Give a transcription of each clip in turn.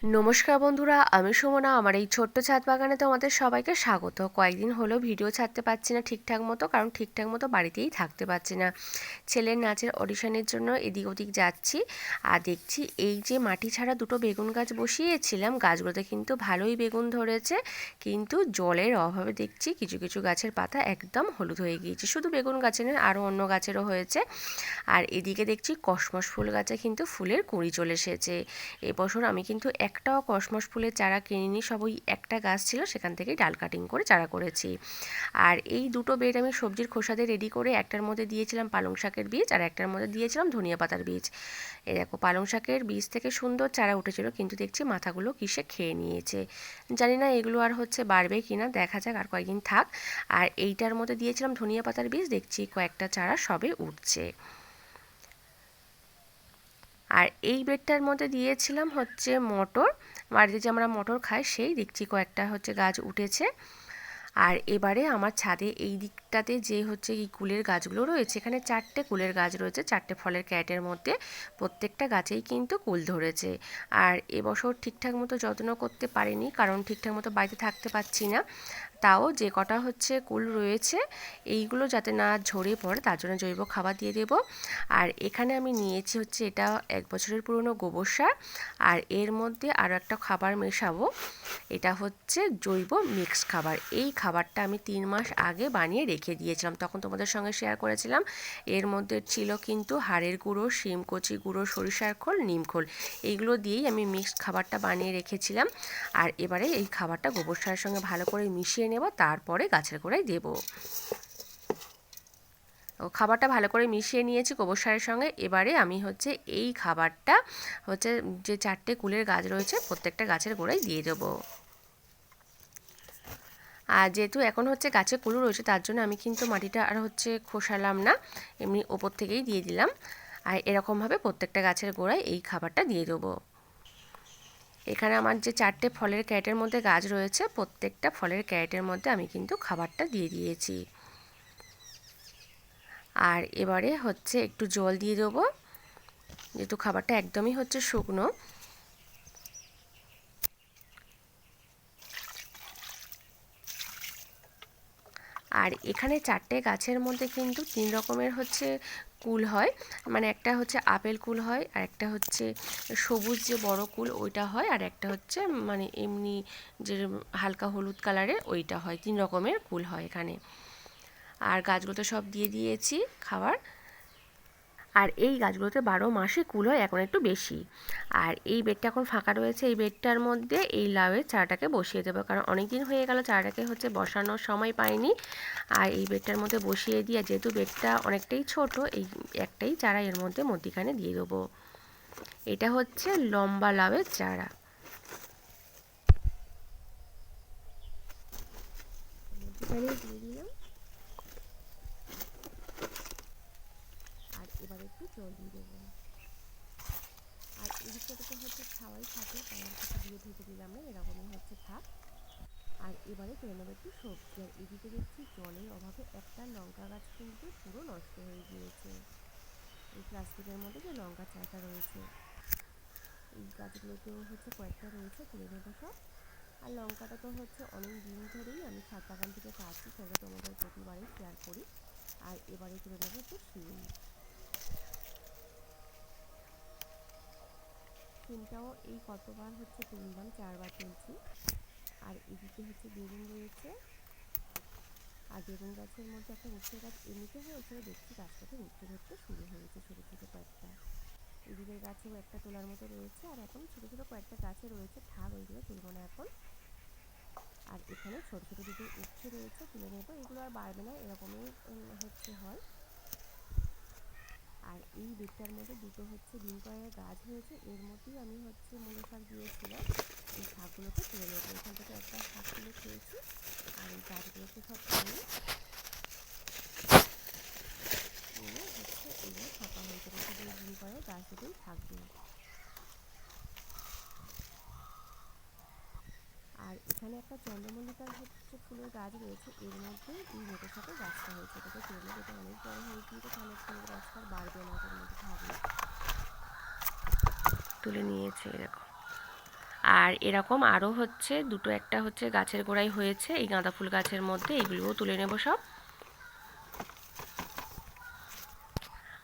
নমস্কার বন্ধুরা, আমি সুমনা। আমার এই ছোট্ট ছাদ বাগানে তোমাদের সবাইকে স্বাগত। কয়েকদিন হলো ভিডিও ছাড়তে পারছি না ঠিকঠাক মতো, কারণ ঠিকঠাক মতো বাড়িতেই থাকতে পারছি না। ছেলের নাচের অডিশনের জন্য এদিক ওদিক যাচ্ছি, আর দেখছি এই যে মাটি ছাড়া দুটো বেগুন গাছ বসিয়েছিলাম, গাছগুলোতে কিন্তু ভালোই বেগুন ধরেছে, কিন্তু জলের অভাবে দেখছি কিছু কিছু গাছের পাতা একদম হলুদ হয়ে গিয়েছে। শুধু বেগুন গাছে নয়, আরও অন্য গাছেরও হয়েছে। আর এদিকে দেখছি কসমস ফুল গাছে কিন্তু ফুলের কুঁড়ি চলে এসেছে। এবছর আমি কিন্তু একটাও কসমস ফুলের চারা কিনিনি, সব ওই একটা গাছ ছিল সেখান থেকেই ডাল কাটিং করে চারা করেছি। আর এই দুটো বেড আমি সবজির খোসা দিয়ে রেডি করে একটার মধ্যে দিয়েছিলাম পালং শাকের বীজ, আর একটার মধ্যে দিয়েছিলাম ধনিয়া পাতার বীজ। এই দেখো, পালং শাকের বীজ থেকে সুন্দর চারা উঠেছিল, কিন্তু দেখছি মাথাগুলো কিসে খেয়ে নিয়েছে। জানি না এগুলো আর বাড়বে কিনা, দেখা যাক, আর কয়েকদিন থাক। আর এইটার মধ্যে দিয়েছিলাম ধনিয়া পাতার বীজ, দেখছি কয়েকটা চারা সবে উঠছে। আর এই বেডটার মধ্যে দিয়েছিলাম মটর, বাড়িতে যে আমরা মটর খাই সেই, দেখছি কয়েকটা গাছ উঠেছে। আর এবারে আমার ছাদে এই দিকটাতে যে এই কুলের গাছগুলো রয়েছে, এখানে 4টে কুলের গাছ রয়েছে, 4টে ফলের ক্যারেটের মধ্যে। প্রত্যেকটা গাছেই কিন্তু কুল ধরেছে। আর এবছর ঠিকঠাক মতো যত্ন করতে পারিনি, কারণ ঠিকঠাক মতো বাড়িতে থাকতে পারছি না। তাও যে কটা কুল রয়েছে, এইগুলো যাতে না ঝরে পড়ে তার জন্য জৈব খাবার দিয়ে দেব। আর এখানে আমি নিয়েছি এটা 1 বছরের পুরনো গোবর সার, আর এর মধ্যে আরও একটা খাবার মেশাবো। এটা জৈব মিক্স খাবার। এই খাবারটা আমি 3 মাস আগে বানিয়ে রেখে দিয়েছিলাম, তখন তোমাদের সঙ্গে শেয়ার করেছিলাম। এর মধ্যে ছিল কিন্তু হাড়ের গুঁড়ো, শিমকচি গুঁড়ো, সরিষার খোল, নিম খোল, এইগুলো দিয়েই আমি মিক্সড খাবারটা বানিয়ে রেখেছিলাম। আর এবারে এই খাবারটা গোবর সারের সঙ্গে ভালো করে মিশিয়ে নেব, তারপরে গাছের গোড়ায় দেব। খাবারটা ভালো করে মিশিয়ে নিয়েছি গোবর সারের সঙ্গে। এবারে আমি এই খাবারটা যে 4টে কুলের গাছ রয়েছে প্রত্যেকটা গাছের গোড়ায় দিয়ে দেবো। আর যেহেতু এখন গাছে কুলো রয়েছে, তার জন্য আমি কিন্তু মাটিটা আর খোসালাম না, এমনি ওপর থেকেই দিয়ে দিলাম। আর এরকমভাবে প্রত্যেকটা গাছের গোড়ায় এই খাবারটা দিয়ে দেবো। এখানে আমার যে 4টে ফলের ক্যারেটের মধ্যে গাছ রয়েছে, প্রত্যেকটা ফলের ক্যারেটের মধ্যে আমি কিন্তু খাবারটা দিয়ে দিয়েছি। আর এবারে একটু জল দিয়ে দেবো, যেহেতু খাবারটা একদমই শুকনো। আর এখানে 4টে গাছের মধ্যে কিন্তু 3 রকমের কুল হয়, মানে একটা আপেল কুল হয়, আর একটা সবুজ যে বড় কুল ওইটা হয়, আর একটা মানে এমনি যে হালকা হলুদ কালারের ওইটা হয়। 3 রকমের কুল হয় এখানে। আর গাছগুলোতে সব দিয়ে দিয়েছি খাবার। আর এই গাছগুলোতে 12 মাসে কুল হয়, এখন একটু বেশি। আর এই বেডটা এখন ফাঁকা রয়েছে, এই বেডটার মধ্যে এই লাউয়ের চারাটাকে বসিয়ে দেবো, কারণ অনেক দিন হয়ে গেল চারাটাকে বসানোর সময় পাইনি। আর এই বেডটার মধ্যে বসিয়ে দিয়ে, যেহেতু বেডটা অনেকটাই ছোট, এই একটাই চারা এর মধ্যে মধ্যিখানে দিয়ে দেবো। এটা লম্বা লাউয়ের চারা। মধ্যিখানে দিয়ে দিলাম। আর এবার একটু জল দিয়ে দেবো। আর এদিকটাতে তো ছাওয়াই থাকে, তাই আর কিছু দিয়ে ঢেকে দিলাম না, এরকমই থাক। আর এবারে তুলে নেবো একটু সবজি। আর এদিকে দেখছি জলের অভাবে একটা লঙ্কা গাছ কিন্তু পুরো নষ্ট হয়ে গিয়েছে। এই প্লাস্টিকের মধ্যে যে লঙ্কা চারাটা রয়েছে, এই গাছগুলোতেও কয়েকটা রয়েছে, তুলে নেবো সব। আর লঙ্কাটা তো অনেক দিন ধরেই আমি ছাদ বাগান থেকে পাচ্ছি, সেটা তোমাদের প্রতিবারই শেয়ার করি। আর এবারে তুলে নেবো শিম। শিমটাও এই কতবার তুললাম, 4বার তুলছি। আর এদিকে বেগুন রয়েছে। আর বেগুন গাছের মধ্যে একটা উচ্ছে গাছ এমনিতে হয়েছিল, দেখছি গাছটাতে উচ্ছে ধরতে শুরু হয়েছে, ছোটো ছোটো কয়েকটা। এদিকের গাছেও একটা তোলার মতো রয়েছে, আর এখন ছোটো ছোটো কয়েকটা গাছে রয়েছে, থাক, ওইগুলো তুলবো না এখন। আর এখানে ছোটো ছোটো দুটো উচ্ছে রয়েছে, তুলে নেবো, এগুলো আর বাড়বে না, এরকমই হয়। আর এই বেডটার মধ্যে দুটো ডিম কয়ের গাছ হয়েছে, এর মধ্যেই আমি মূলো শাক দিয়েছিলাম। এই শাকগুলোকে তুলে নেবো। এখান থেকে একটা শাক তুলে খেয়েছি, আর এই গাছগুলোকে সব তুলে এগুলো ফাঁকা হয়ে যাবে, শুধু এই ডিম কয়ের গাছ দুটোই থাকবে। আর এখানে একটা চন্দ্রমল্লিকার ফুলের গাছ রয়েছে, এর মধ্যে এই মেটে শাকের গাছটা হয়েছে, এটাকে তুলে নেবো। এটা অনেক বড় হয়ে গিয়েছে, তাহলে ফুলের গাছটা বাড়বে না, এটার মধ্যে থাকবে। তুলে নিয়েছে এরকম। আর এরকম আরও হচ্ছে দুটো, একটা হচ্ছে গাছের গোড়ায় হয়েছে এই গাঁদা ফুল গাছের মধ্যে, এগুলোও তুলে নেব সব।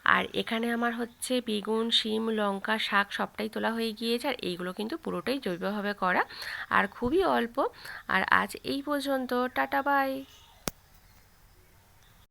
আর এখানে আমার হচ্ছে বেগুন, শিম, লঙ্কা, শাক সবটাই তোলা হয়ে গিয়েছে। আর এইগুলো কিন্তু পুরোটাই জৈবভাবে করা আর খুবই অল্প। আর আজ এই পর্যন্ত, টাটা বাই।